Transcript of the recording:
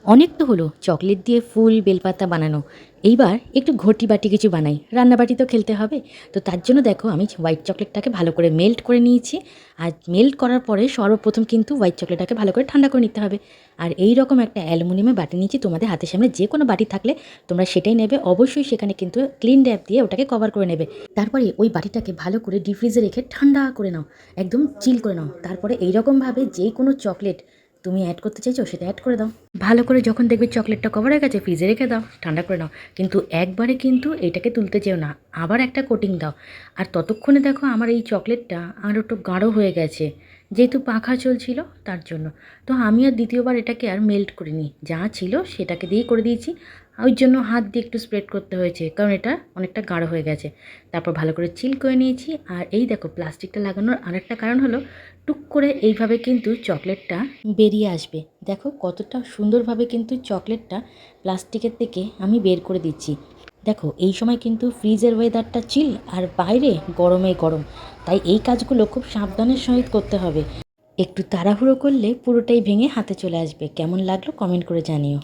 অনেক তো হলো চকলেট দিয়ে ফুল বেলপাতা বানানো। এইবার একটু ঘটি বাটি কিছু বানাই, রান্নাবাটি তো খেলতে হবে। তো তার জন্য দেখো আমি হোয়াইট চকলেটটাকে ভালো করে মেল্ট করে নিয়েছি। আর মেল্ট করার পরে সর্বপ্রথম কিন্তু হোয়াইট চকলেটটাকে ভালো করে ঠান্ডা করে নিতে হবে। আর এই রকম একটা অ্যালুমিনিয়ামের বাটি নিয়েছি, তোমাদের হাতের সামনে যে কোনো বাটি থাকলে তোমরা সেটাই নেবে। অবশ্যই সেখানে কিন্তু ক্লিন র্যাপ দিয়ে ওটাকে কভার করে নেবে। তারপরে ওই বাটিটাকে ভালো করে ডিপ ফ্রিজে রেখে ঠান্ডা করে নাও, একদম চিল করে নাও। তারপরে এইরকমভাবে যে কোনো চকলেট তুমি অ্যাড করতে চাইছো সেটা অ্যাড করে দাও। ভালো করে যখন দেখবে চকলেটটা কভার হয়ে গেছে ফ্রিজে রেখে দাও, ঠান্ডা করে নাও। কিন্তু একবারে কিন্তু এটাকে তুলতে চেও না, আবার একটা কোটিং দাও। আর ততক্ষণে দেখো আমার এই চকলেটটা আরও একটু গাঢ় হয়ে গেছে, যেহেতু পাখা চলছিল তার জন্য। তো আমি আর দ্বিতীয়বার এটাকে আর মেল্ট করিনি, যা ছিল সেটাকে দিয়েই করে দিয়েছি। ওই জন্য হাত দিয়ে একটু স্প্রেড করতে হয়েছে, কারণ এটা অনেকটা গাঢ় হয়ে গেছে। তারপর ভালো করে চিল করে নিয়েছি। আর এই দেখো প্লাস্টিকটা লাগানোর আরেকটা কারণ হলো টুক করে এইভাবে কিন্তু চকলেটটা বেরিয়ে আসবে। দেখো কতটা সুন্দরভাবে কিন্তু চকলেটটা প্লাস্টিকের থেকে আমি বের করে দিচ্ছি। দেখো এই সময় কিন্তু ফ্রিজের ওয়েদারটা চিল আর বাইরে গরমে গরম, তাই এই কাজগুলো খুব সাবধানের সহিত করতে হবে। একটু তাড়াহুড়ো করলে পুরোটাই ভেঙে হাতে চলে আসবে। কেমন লাগলো কমেন্ট করে জানিও।